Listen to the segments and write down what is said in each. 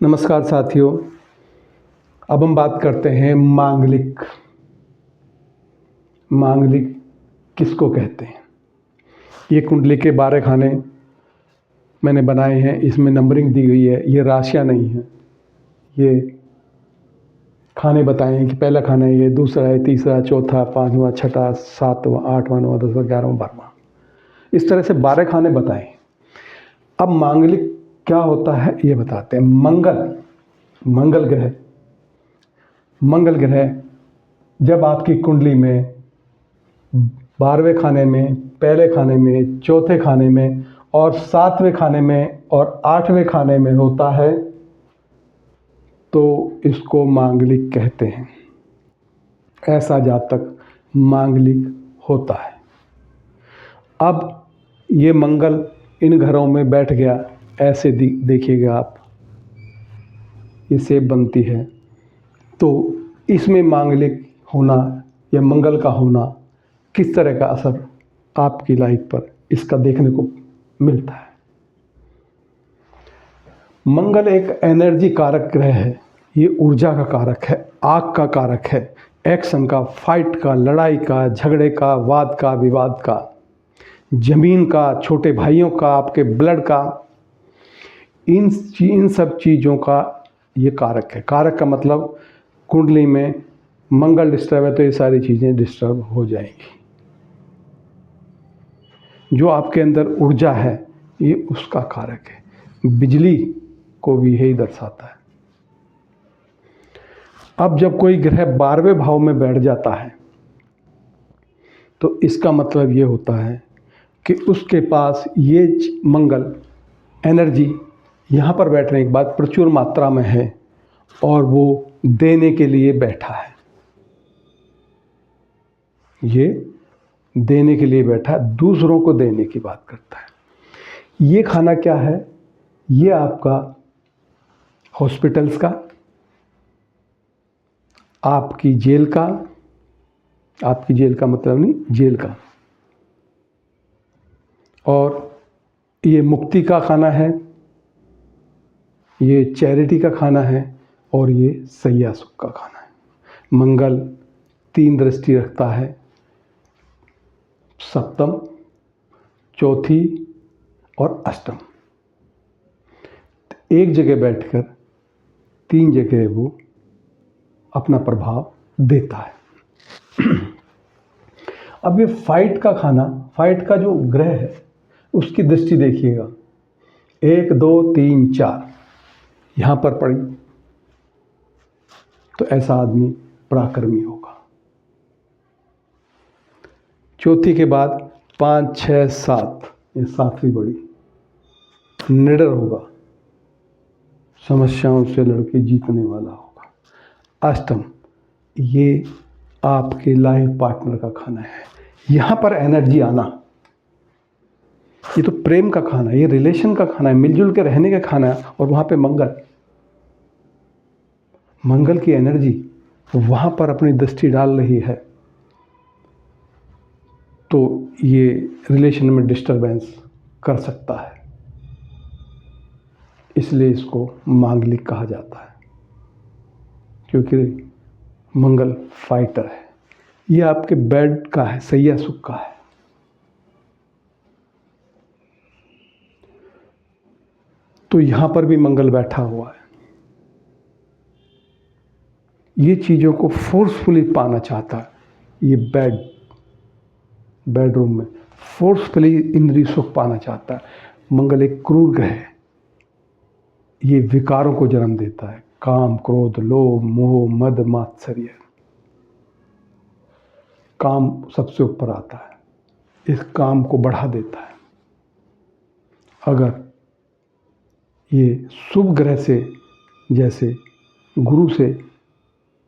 नमस्कार साथियों। अब हम बात करते हैं मांगलिक। मांगलिक किसको कहते हैं? ये कुंडली के 12 खाने मैंने बनाए हैं। इसमें नंबरिंग दी गई है। ये राशियां नहीं हैं, ये खाने बताए हैं कि पहला खाना है, ये दूसरा है, तीसरा, चौथा, पाँचवा, छठा, सातवां, आठवां, नौवां, 10वां, 11वां, 12वां, इस तरह से 12 खाने बताए। अब मांगलिक क्या होता है ये बताते हैं। मंगल ग्रह जब आपकी कुंडली में 12वें खाने में, पहले खाने में, चौथे खाने में और 7वें खाने में और 8वें खाने में होता है तो इसको मांगलिक कहते हैं। ऐसा जातक मांगलिक होता है। अब ये मंगल इन घरों में बैठ गया, ऐसे देखिएगा आप, ये सेब बनती है, तो इसमें मांगलिक होना या मंगल का होना किस तरह का असर आपकी लाइफ पर इसका देखने को मिलता है। मंगल एक एनर्जी कारक ग्रह है। ये ऊर्जा का कारक है, आग का कारक है, एक्शन का, फाइट का, लड़ाई का, झगड़े का, वाद का, विवाद का, जमीन का, छोटे भाइयों का, आपके ब्लड का, इन सब चीज़ों का ये कारक है। कारक का मतलब कुंडली में मंगल डिस्टर्ब है तो ये सारी चीज़ें डिस्टर्ब हो जाएंगी। जो आपके अंदर ऊर्जा है ये उसका कारक है। बिजली को भी यही दर्शाता है। अब जब कोई ग्रह 12वें भाव में बैठ जाता है तो इसका मतलब ये होता है कि उसके पास ये मंगल एनर्जी यहाँ पर बैठने के बाद प्रचुर मात्रा में है और वो देने के लिए बैठा है। ये देने के लिए बैठा है, दूसरों को देने की बात करता है। ये खाना क्या है? ये आपका हॉस्पिटल्स का, आपकी जेल का, आपकी जेल का मतलब नहीं, जेल का, और ये मुक्ति का खाना है, ये चैरिटी का खाना है और ये सैया सुख का खाना है। मंगल 3 दृष्टि रखता है, सप्तम, चौथी और अष्टम। एक जगह बैठकर 3 जगह वो अपना प्रभाव देता है। अब ये फाइट का खाना, फाइट का जो ग्रह है उसकी दृष्टि देखिएगा, 1, 2, 3, 4 यहाँ पर पड़ी तो ऐसा आदमी पराक्रमी होगा। चौथी के बाद 5, 6, 7, ये 7वीं बड़ी, निडर होगा, समस्याओं से लड़के जीतने वाला होगा। अष्टम, ये आपके लाइफ पार्टनर का खाना है। यहाँ पर एनर्जी आना, ये तो प्रेम का खाना है, ये रिलेशन का खाना है, मिलजुल के रहने का खाना है। और वहाँ पे मंगल की एनर्जी वहाँ पर अपनी दृष्टि डाल रही है तो ये रिलेशन में डिस्टरबेंस कर सकता है। इसलिए इसको मांगलिक कहा जाता है, क्योंकि मंगल फाइटर है। ये आपके बेड का है, सैया सुख का है। तो यहाँ पर भी मंगल बैठा हुआ है। ये चीज़ों को फोर्सफुली पाना चाहता है। ये बेडरूम में फोर्सफुली इंद्रिय सुख पाना चाहता है। मंगल एक क्रूर ग्रह है। ये विकारों को जन्म देता है, काम, क्रोध, लोभ, मोह, मद, मात्सर्य। काम सबसे ऊपर आता है, इस काम को बढ़ा देता है। अगर ये शुभ ग्रह से, जैसे गुरु से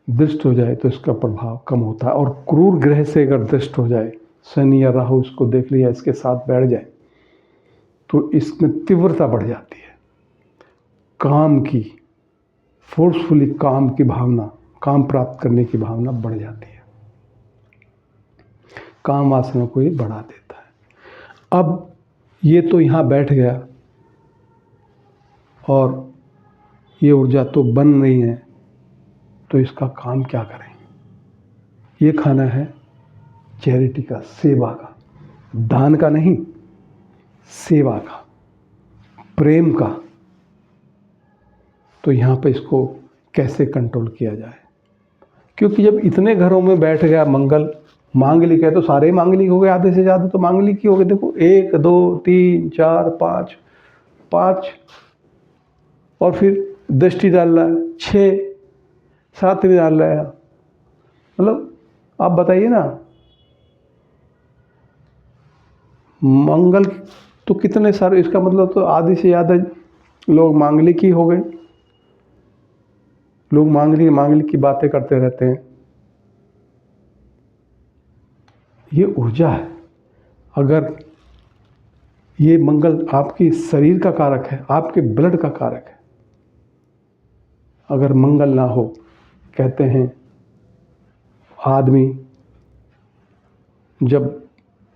दृष्ट हो जाए तो इसका प्रभाव कम होता है। और क्रूर ग्रह से अगर दृष्ट हो जाए, शनि या राहु इसको देख लिया, इसके साथ बैठ जाए तो इसमें तीव्रता बढ़ जाती है। काम की, फोर्सफुली काम की भावना, काम प्राप्त करने की भावना बढ़ जाती है। काम वासना को ये बढ़ा देता है। अब ये तो यहाँ बैठ गया और ये ऊर्जा तो बन रही है, तो इसका काम क्या करें? ये खाना है चैरिटी का, सेवा का, दान का नहीं, सेवा का, प्रेम का। तो यहाँ पे इसको कैसे कंट्रोल किया जाए? क्योंकि जब इतने घरों में बैठ गया मंगल, मांगलिक है तो सारे मांगलिक हो गए, आधे से ज़्यादा तो मांगलिक ही हो गए। देखो 1 2 3 4 5 5 और फिर दृष्टि डाल रहा है, 6 7 भी डाल रहा है। मतलब आप बताइए ना, मंगल तो कितने सारे, इसका मतलब तो आधे से ज़्यादा लोग मांगलिक ही हो गए। लोग मांगलिक मांगलिक की बातें करते रहते हैं। ये ऊर्जा है। अगर ये मंगल आपकी शरीर का कारक है, आपके ब्लड का कारक है, अगर मंगल ना हो, कहते हैं आदमी जब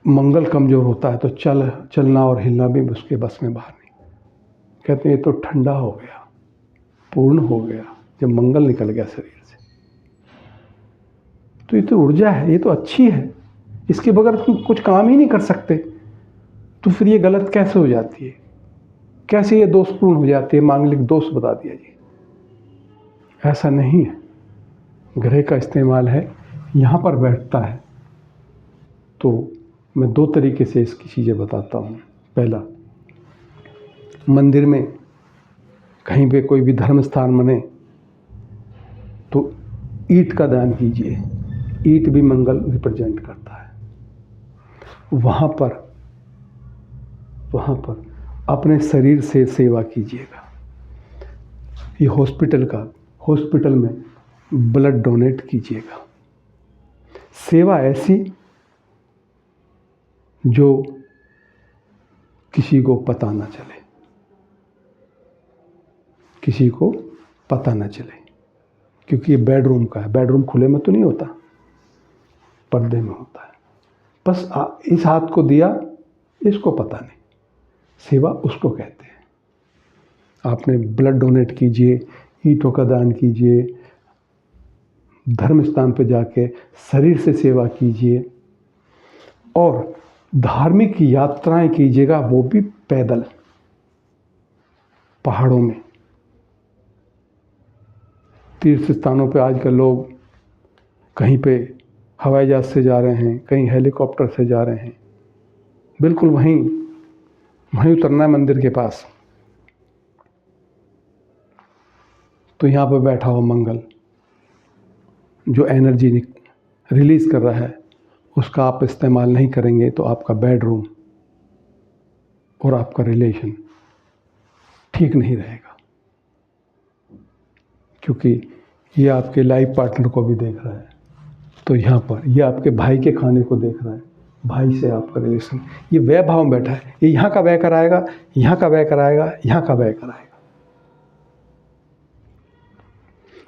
मंगल कमज़ोर होता है तो चलना और हिलना भी उसके बस में बाहर नहीं। कहते हैं ये तो ठंडा हो गया, पूर्ण हो गया जब मंगल निकल गया शरीर से। तो ये तो ऊर्जा है, ये तो अच्छी है, इसके बगैर तुम कुछ काम ही नहीं कर सकते। तो फिर ये गलत कैसे हो जाती है? कैसे ये दोषपूर्ण हो जाती है? मांगलिक दोष बता दिया जी। ऐसा नहीं है। ग्रह का इस्तेमाल है, यहाँ पर बैठता है। तो मैं 2 तरीके से इसकी चीज़ें बताता हूँ। पहला, मंदिर में कहीं पे कोई भी धर्म स्थान बने तो ईंट का दान कीजिए। ईंट भी मंगल रिप्रेजेंट करता है। वहाँ पर अपने शरीर से सेवा कीजिएगा। ये हॉस्पिटल में ब्लड डोनेट कीजिएगा। सेवा ऐसी जो किसी को पता ना चले, किसी को पता ना चले, क्योंकि ये बेडरूम का है। बेडरूम खुले में तो नहीं होता, पर्दे में होता है। बस इस हाथ को दिया, इसको पता नहीं। सेवा उसको कहते हैं। आपने ब्लड डोनेट कीजिए, ईंटों का दान कीजिए, धर्म स्थान पर जाके शरीर से सेवा कीजिए, और धार्मिक यात्राएं कीजिएगा, वो भी पैदल, पहाड़ों में। तीर्थ स्थानों पे आजकल लोग कहीं पे हवाई जहाज से जा रहे हैं, कहीं हेलीकॉप्टर से जा रहे हैं। बिल्कुल वहीं उतरना है मंदिर के पास। तो यहाँ पर बैठा हुआ मंगल जो एनर्जी रिलीज़ कर रहा है, उसका आप इस्तेमाल नहीं करेंगे तो आपका बेडरूम और आपका रिलेशन ठीक नहीं रहेगा। क्योंकि ये आपके लाइफ पार्टनर को भी देख रहा है। तो यहाँ पर ये आपके भाई के खाने को देख रहा है, भाई से आपका रिलेशन, ये व्यय भाव में बैठा है। ये यहाँ का व्यय कराएगा, यहाँ का व्यय कराएगा, यहाँ का व्यय कराएगा।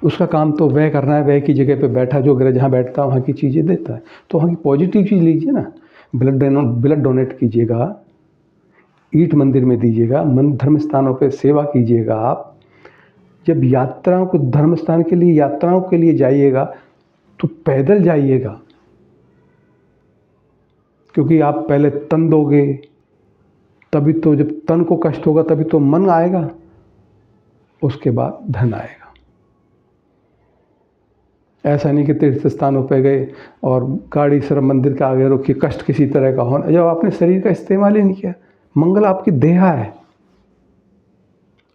उसका काम तो व्यय करना है। व्यय की जगह पे बैठा, जो ग्रह जहाँ बैठता है वहाँ की चीज़ें देता है। तो वहाँ की पॉजिटिव चीज़ लीजिए ना। ब्लड डोनेट कीजिएगा, ईंट मंदिर में दीजिएगा, धर्म स्थानों पे सेवा कीजिएगा। आप जब धर्म स्थान के लिए यात्राओं के लिए जाइएगा तो पैदल जाइएगा, क्योंकि आप पहले तन दोगे, तभी तो, जब तन को कष्ट होगा तभी तो मन आएगा, उसके बाद धन आएगा। ऐसा नहीं कि तीर्थ स्थानों पे गए और गाड़ी सिर्फ मंदिर के आगे रोकी, कष्ट किसी तरह का होना, जब आपने शरीर का इस्तेमाल ही नहीं किया। मंगल आपकी देहा है।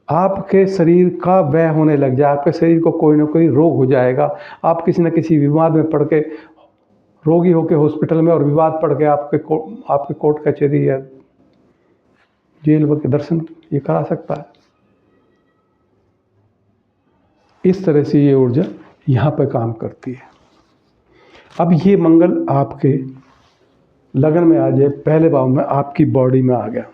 आपके शरीर का व्यय होने लग जाए, आपके शरीर को कोई ना कोई रोग हो जाएगा, आप किसी न किसी विवाद में पड़ के, रोगी होकर हॉस्पिटल में, और विवाद पड़ के आपके कोर्ट कचहरी या जेल के दर्शन ये करा सकता है। इस तरह से ये ऊर्जा यहाँ पर काम करती है। अब ये मंगल आपके लगन में आ जाए, पहले भाव में, आपकी बॉडी में आ गया,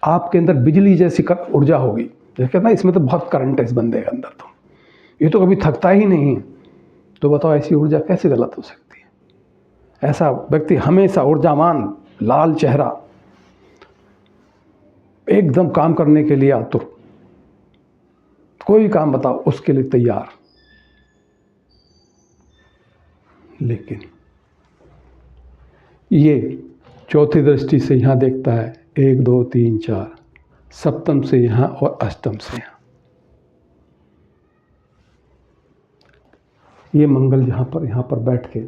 आपके अंदर बिजली जैसी ऊर्जा होगी। जैसे कहते ना, इसमें तो बहुत करंट है इस बंदे के अंदर, तो ये तो कभी थकता ही नहीं है। तो बताओ ऐसी ऊर्जा कैसे गलत हो सकती है? ऐसा व्यक्ति हमेशा ऊर्जावान, लाल चेहरा, एकदम काम करने के लिए आतुर, कोई भी काम बताओ उसके लिए तैयार। लेकिन ये चौथी दृष्टि से यहाँ देखता है 1 2 3 4, सप्तम से यहाँ और अष्टम से यहाँ। ये मंगल यहाँ पर बैठ के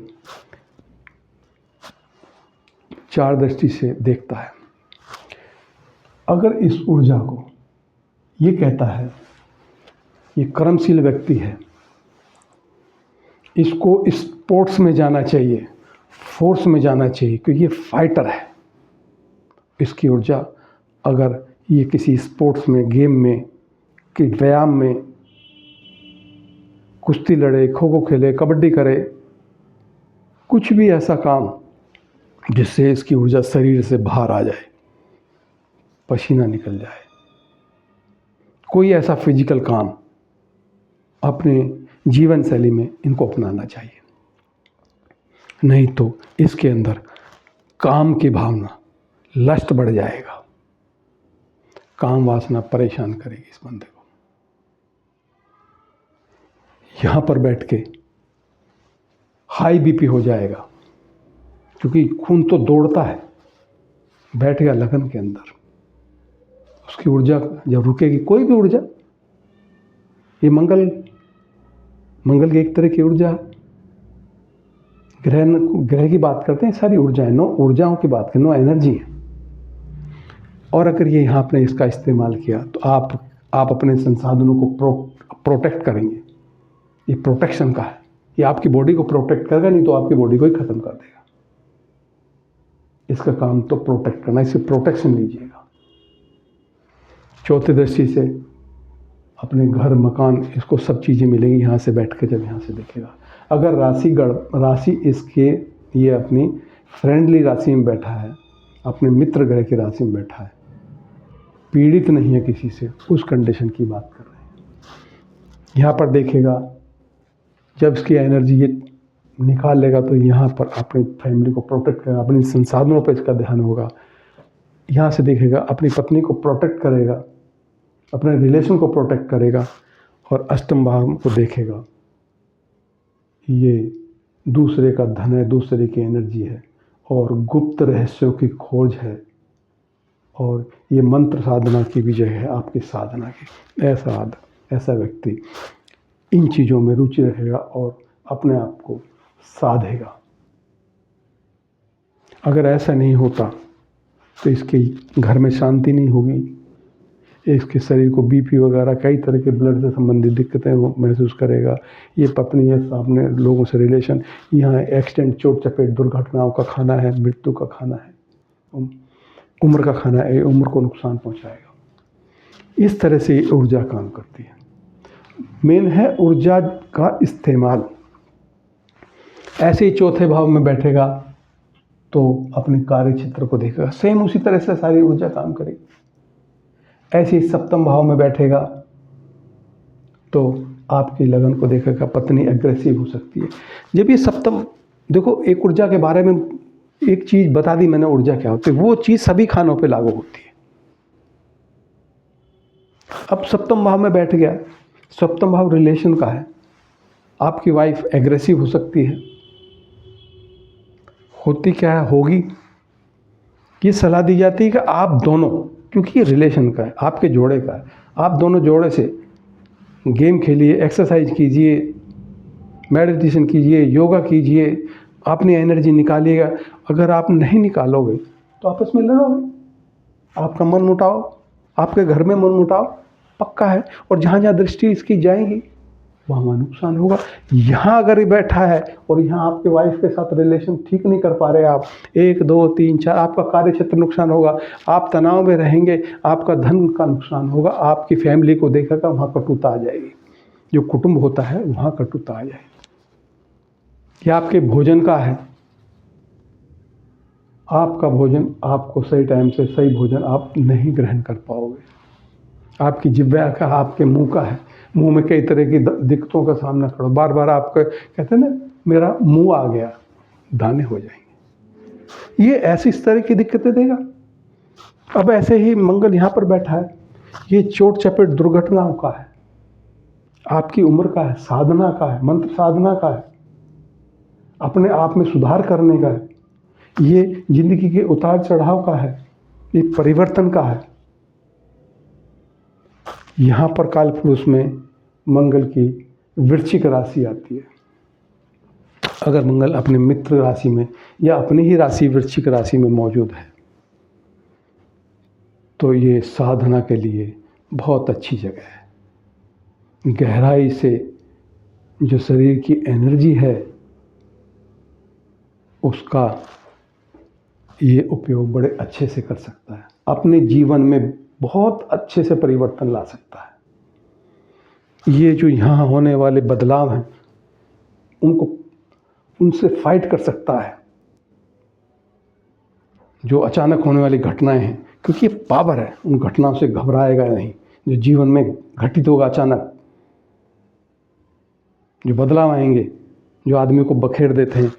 4 दृष्टि से देखता है। अगर इस ऊर्जा को, ये कहता है ये कर्मशील व्यक्ति है, इसको स्पोर्ट्स में जाना चाहिए, फोर्स में जाना चाहिए, क्योंकि ये फाइटर है। इसकी ऊर्जा अगर ये किसी स्पोर्ट्स में, गेम में, कि व्यायाम में कुश्ती लड़े, खो खो खेले, कबड्डी करे, कुछ भी ऐसा काम जिससे इसकी ऊर्जा शरीर से बाहर आ जाए, पसीना निकल जाए, कोई ऐसा फिजिकल काम अपने जीवन शैली में इनको अपनाना चाहिए। नहीं तो इसके अंदर काम की भावना, लस्ट बढ़ जाएगा, काम वासना परेशान करेगी इस बंदे को। यहाँ पर बैठ के हाई बीपी हो जाएगा, क्योंकि खून तो दौड़ता है, बैठ गया लगन के अंदर। उसकी ऊर्जा जब रुकेगी, कोई भी ऊर्जा, ये मंगल की एक तरह की ऊर्जा, ग्रह की बात करते हैं, सारी ऊर्जाएं, 9 ऊर्जाओं की बात करें, 9 एनर्जी है। और अगर ये यहाँ आपने इसका इस्तेमाल किया तो आप अपने संसाधनों को प्रोटेक्ट करेंगे। ये प्रोटेक्शन का है, ये आपकी बॉडी को प्रोटेक्ट करेगा, नहीं तो आपकी बॉडी को ही खत्म कर देगा। इसका काम तो प्रोटेक्ट करना, इससे प्रोटेक्शन लीजिएगा। चौथी दृष्टि से अपने घर, मकान, इसको सब चीज़ें मिलेंगी यहाँ से बैठ के जब यहाँ से देखेगा। अगर राशि इसके, ये अपनी फ्रेंडली राशि में बैठा है, अपने मित्र ग्रह की राशि में बैठा है, पीड़ित नहीं है किसी से, उस कंडीशन की बात कर रहे हैं। यहाँ पर देखेगा जब इसकी एनर्जी ये निकाल लेगा तो यहाँ पर अपनी फैमिली को प्रोटेक्ट करेगा, अपने संसाधनों पर इसका ध्यान होगा। यहाँ से देखेगा अपनी पत्नी को प्रोटेक्ट करेगा, अपने रिलेशन को प्रोटेक्ट करेगा। और अष्टम भाव को देखेगा, ये दूसरे का धन है, दूसरे की एनर्जी है, और गुप्त रहस्यों की खोज है, और ये मंत्र साधना की भी जगह है, आपकी साधना की। ऐसा व्यक्ति इन चीज़ों में रुचि रखेगा और अपने आप को साधेगा। अगर ऐसा नहीं होता तो इसके घर में शांति नहीं होगी, इसके शरीर को बीपी वगैरह कई तरह के ब्लड से संबंधित दिक्कतें वो महसूस करेगा। ये पत्नी है, सामने लोगों से रिलेशन, यहाँ एक्सीडेंट, चोट चपेट, दुर्घटनाओं का खाना है, मृत्यु का खाना है, उम्र का खाना है, उम्र को नुकसान पहुँचाएगा। इस तरह से ऊर्जा काम करती है। मेन है ऊर्जा का इस्तेमाल। ऐसे ही चौथे भाव में बैठेगा तो अपने कार्य क्षेत्र को देखेगा, सेम उसी तरह से सारी ऊर्जा काम करेगी। ऐसे ही सप्तम भाव में बैठेगा तो आपकी लगन को देखेगा, पत्नी एग्रेसिव हो सकती है। जब ये सप्तम, देखो एक ऊर्जा के बारे में एक चीज़ बता दी मैंने, ऊर्जा क्या होती है, वो चीज़ सभी खानों पे लागू होती है। अब सप्तम भाव में बैठ गया, सप्तम भाव रिलेशन का है। आपकी वाइफ एग्रेसिव हो सकती है, होती क्या है, होगी। ये सलाह दी जाती है कि आप दोनों, क्योंकि ये रिलेशन का है, आपके जोड़े का है, आप दोनों जोड़े से गेम खेलिए, एक्सरसाइज कीजिए, मेडिटेशन कीजिए, योगा कीजिए, अपनी एनर्जी निकालिएगा। अगर आप नहीं निकालोगे तो आपस में लड़ोगे, आपका मन मुटाव, आपके घर में मन मुटाव पक्का है, और जहाँ जहाँ दृष्टि इसकी जाएगी वहाँ नुकसान होगा। यहाँ अगर ये बैठा है और यहाँ आपके वाइफ के साथ रिलेशन ठीक नहीं कर पा रहे आप, 1 2 3 4, आपका कार्य क्षेत्र नुकसान होगा, आप तनाव में रहेंगे, आपका धन का नुकसान होगा, आपकी फैमिली को देखेगा, वहाँ कटुता आ जाएगी। जो कुटुंब होता है वहाँ कटुता आ जाएगी। या आपके भोजन का है, आपका भोजन, आपको सही टाइम से सही भोजन आप नहीं ग्रहण कर पाओगे। आपकी जिह्वा का, आपके मुंह का है, मुंह में कई तरह की दिक्कतों का सामना करो। बार बार आपको कहते हैं ना, मेरा मुंह आ गया, दाने हो जाएंगे। ये ऐसी इस तरह की दिक्कतें देगा। अब ऐसे ही मंगल यहाँ पर बैठा है, ये चोट चपेट दुर्घटनाओं का है, आपकी उम्र का है, साधना का है, मंत्र साधना का है, अपने आप में सुधार करने का है, ये जिंदगी के उतार चढ़ाव का है, ये परिवर्तन का है। यहाँ पर कालपुरुष में मंगल की वृश्चिक राशि आती है। अगर मंगल अपने मित्र राशि में या अपनी ही राशि वृश्चिक राशि में मौजूद है तो ये साधना के लिए बहुत अच्छी जगह है। गहराई से जो शरीर की एनर्जी है उसका ये उपयोग बड़े अच्छे से कर सकता है, अपने जीवन में बहुत अच्छे से परिवर्तन ला सकता है। ये जो यहाँ होने वाले बदलाव हैं उनसे फाइट कर सकता है, जो अचानक होने वाली घटनाएं हैं, क्योंकि ये पावर है, उन घटनाओं से घबराएगा नहीं। जो जीवन में घटित होगा अचानक, जो बदलाव आएंगे, जो आदमी को बखेर देते हैं,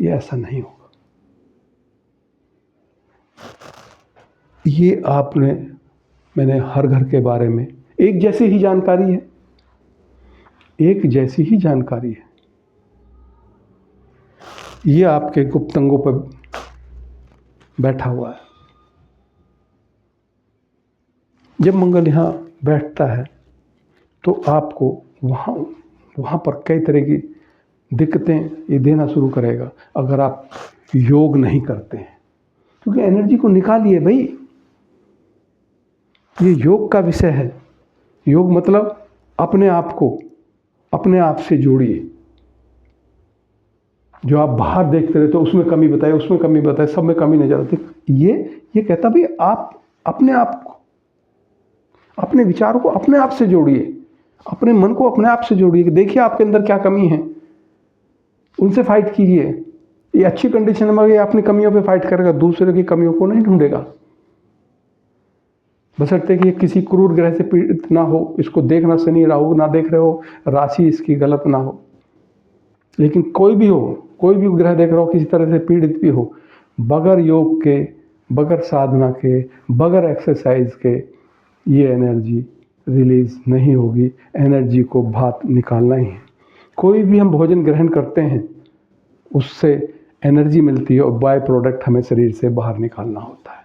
ये ऐसा नहीं होगा। ये मैंने हर घर के बारे में एक जैसी ही जानकारी है, एक जैसी ही जानकारी है। ये आपके गुप्त अंगों पर बैठा हुआ है। जब मंगल यहाँ बैठता है तो आपको वहाँ पर कई तरह की दिक्कतें ये देना शुरू करेगा अगर आप योग नहीं करते हैं, क्योंकि एनर्जी को निकालिए भाई। ये योग का विषय है। योग मतलब अपने आप को अपने आप से जोड़िए। जो आप बाहर देखते रहते हो उसमें कमी बताए, उसमें कमी बताए, सब में कमी नजर आती। ये कहता भाई आप अपने आप को, अपने विचारों को अपने आप से जोड़िए, अपने मन को अपने आप से जोड़िए कि देखिए आपके अंदर क्या कमी है, उनसे फाइट कीजिए। ये अच्छी कंडीशन में ये अपनी कमियों पे फाइट करेगा, दूसरे की कमियों को नहीं ढूंढेगा। बशर्ते कि ये किसी क्रूर ग्रह से पीड़ित ना हो, इसको देखना शनि राहु ना देख रहे हो, राशि इसकी गलत ना हो। लेकिन कोई भी हो, कोई भी ग्रह देख रहा हो किसी तरह से पीड़ित भी हो, बगैर योग के, बगैर साधना के, बगैर एक्सरसाइज के ये एनर्जी रिलीज नहीं होगी। एनर्जी को बाहर निकालना ही है। कोई भी हम भोजन ग्रहण करते हैं उससे एनर्जी मिलती है और बाय प्रोडक्ट हमें शरीर से बाहर निकालना होता है।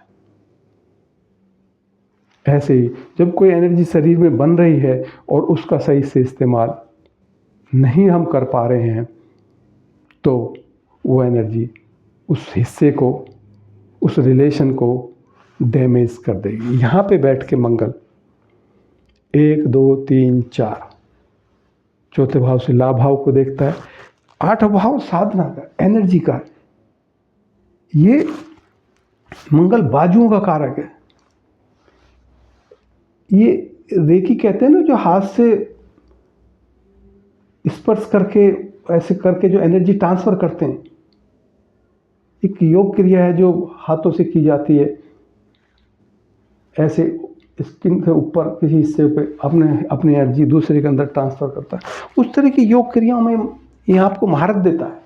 ऐसे ही जब कोई एनर्जी शरीर में बन रही है और उसका सही से इस्तेमाल नहीं हम कर पा रहे हैं तो वो एनर्जी उस हिस्से को, उस रिलेशन को डैमेज कर देगी। यहाँ पे बैठ के मंगल 1 2 3 4 चौथे भाव से लाभ भाव को देखता है। 8 भाव साधना का, एनर्जी का। ये मंगल बाजुओं का कारक है। ये रेकी कहते हैं ना, जो हाथ से स्पर्श करके ऐसे करके जो एनर्जी ट्रांसफर करते हैं। एक योग क्रिया है जो हाथों से की जाती है, ऐसे स्किन के ऊपर किसी हिस्से पे अपनी एनर्जी दूसरे के अंदर ट्रांसफर करता है। उस तरह की योग क्रियाओं में ये आपको महारत देता है।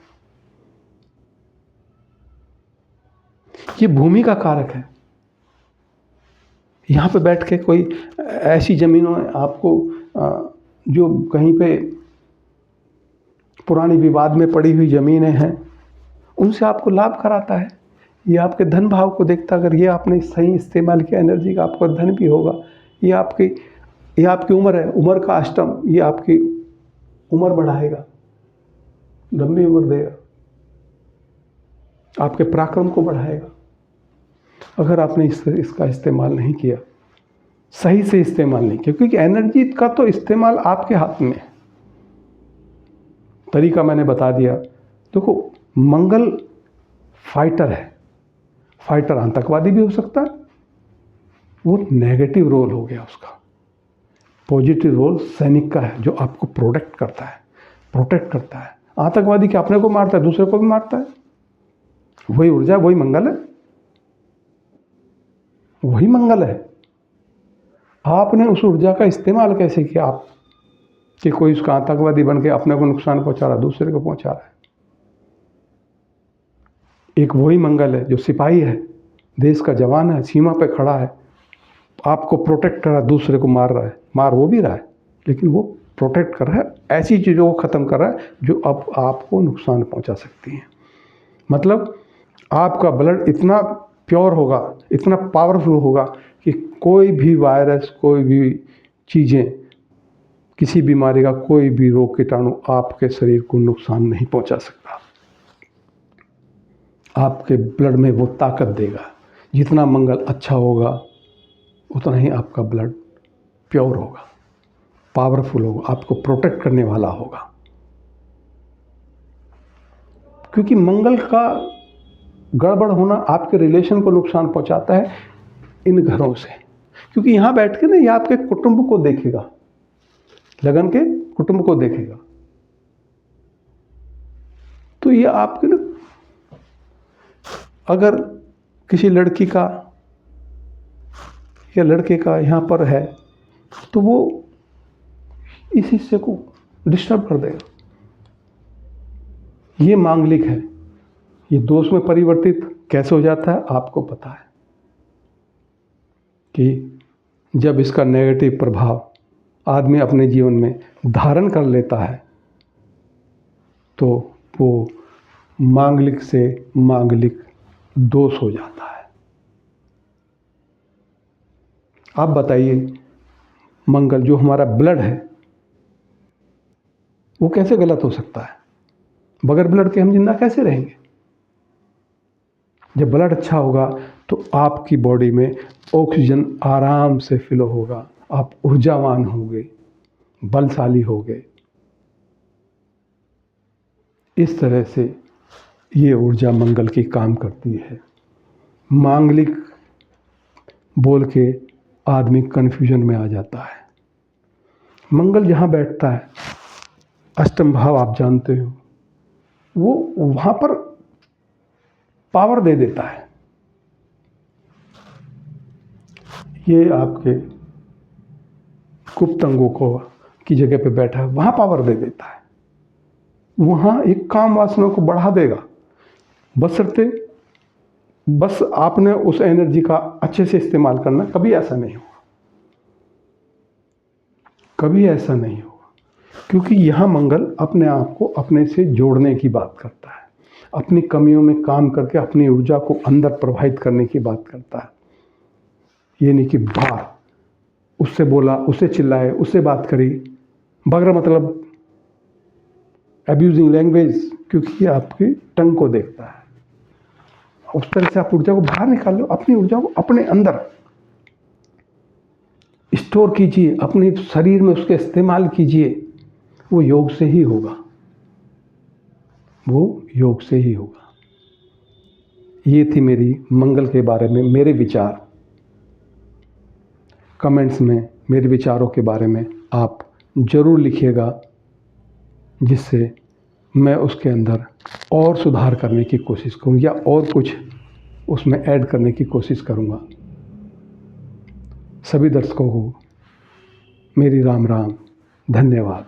ये भूमि का कारक है। यहाँ पे बैठ के कोई ऐसी ज़मीनों में आपको जो कहीं पे पुरानी विवाद में पड़ी हुई ज़मीनें हैं उनसे आपको लाभ कराता है। ये आपके धन भाव को देखता, अगर ये आपने सही इस्तेमाल किया एनर्जी का, आपको धन भी होगा। ये आपकी उम्र है, उम्र का अष्टम, ये आपकी उम्र बढ़ाएगा, लंबी उम्र देगा, आपके पराक्रम को बढ़ाएगा। अगर आपने इसका इस्तेमाल नहीं किया, सही से इस्तेमाल नहीं किया, क्योंकि एनर्जी का तो इस्तेमाल आपके हाथ में है। तरीका मैंने बता दिया। देखो, मंगल फाइटर है। फाइटर आतंकवादी भी हो सकता है, वो नेगेटिव रोल हो गया उसका। पॉजिटिव रोल सैनिक का है, जो आपको प्रोटेक्ट करता है। आतंकवादी क्या अपने को मारता है, दूसरे को भी मारता है। वही ऊर्जा, वही मंगल है, वही मंगल है। आपने उस ऊर्जा का इस्तेमाल कैसे किया, आप कि कोई उसका आतंकवादी बन के अपने को नुकसान पहुंचा रहा, दूसरे को पहुंचा रहा है। एक वही मंगल है जो सिपाही है, देश का जवान है, सीमा पे खड़ा है, आपको प्रोटेक्ट कर रहा है, दूसरे को मार रहा है। मार वो भी रहा है, लेकिन वो प्रोटेक्ट कर रहा है, ऐसी चीज़ों को ख़त्म कर रहा है जो अब आपको नुकसान पहुंचा सकती हैं। मतलब आपका ब्लड इतना प्योर होगा, इतना पावरफुल होगा कि कोई भी वायरस, कोई भी चीज़ें, किसी बीमारी का कोई भी रोग कीटाणु आपके शरीर को नुकसान नहीं पहुंचा सकता। आपके ब्लड में वो ताकत देगा। जितना मंगल अच्छा होगा उतना ही आपका ब्लड प्योर होगा, पावरफुल होगा, आपको प्रोटेक्ट करने वाला होगा। क्योंकि मंगल का गड़बड़ होना आपके रिलेशन को नुकसान पहुंचाता है इन घरों से। क्योंकि यहाँ बैठ के ना ये आपके कुटुंब को देखेगा, लगन के कुटुंब को देखेगा। तो ये आपके ना, अगर किसी लड़की का या लड़के का यहाँ पर है तो वो इस हिस्से को डिस्टर्ब कर देगा। ये मांगलिक है। ये दोष में परिवर्तित कैसे हो जाता है आपको पता है कि जब इसका नेगेटिव प्रभाव आदमी अपने जीवन में धारण कर लेता है तो वो मांगलिक से मांगलिक दोष हो जाता है। आप बताइए, मंगल जो हमारा ब्लड है वो कैसे गलत हो सकता है? बगैर ब्लड के हम जिंदा कैसे रहेंगे? जब ब्लड अच्छा होगा तो आपकी बॉडी में ऑक्सीजन आराम से फ्लो होगा, आप ऊर्जावान होंगे, बलशाली होंगे। इस तरह से ये ऊर्जा मंगल की काम करती है। मांगलिक बोल के आदमी कन्फ्यूजन में आ जाता है। मंगल जहाँ बैठता है, अष्टम भाव आप जानते हो, वो वहाँ पर पावर दे देता है। ये आपके गुप्त अंगों को की जगह पे बैठा है, वहाँ पावर दे देता है। वहाँ एक काम वासना को बढ़ा देगा, बस आपने उस एनर्जी का अच्छे से इस्तेमाल करना। कभी ऐसा नहीं होगा, कभी ऐसा नहीं होगा, क्योंकि यहाँ मंगल अपने आप को अपने से जोड़ने की बात करता है, अपनी कमियों में काम करके अपनी ऊर्जा को अंदर प्रवाहित करने की बात करता है। ये नहीं कि बाहर उससे बोला, उससे चिल्लाए, उससे बात करी, बगैर मतलब अब्यूजिंग लैंग्वेज, क्योंकि ये आपकी टंग को देखता है। उस तरह से आप ऊर्जा को बाहर निकाल लो, अपनी ऊर्जा को अपने अंदर स्टोर कीजिए, अपने शरीर में उसके इस्तेमाल कीजिए। वो योग से ही होगा, वो योग से ही होगा। ये थी मेरी मंगल के बारे में मेरे विचार। कमेंट्स में मेरे विचारों के बारे में आप ज़रूर लिखिएगा, जिससे मैं उसके अंदर और सुधार करने की कोशिश करूँ या और कुछ उसमें ऐड करने की कोशिश करूँगा। सभी दर्शकों को मेरी राम राम, धन्यवाद।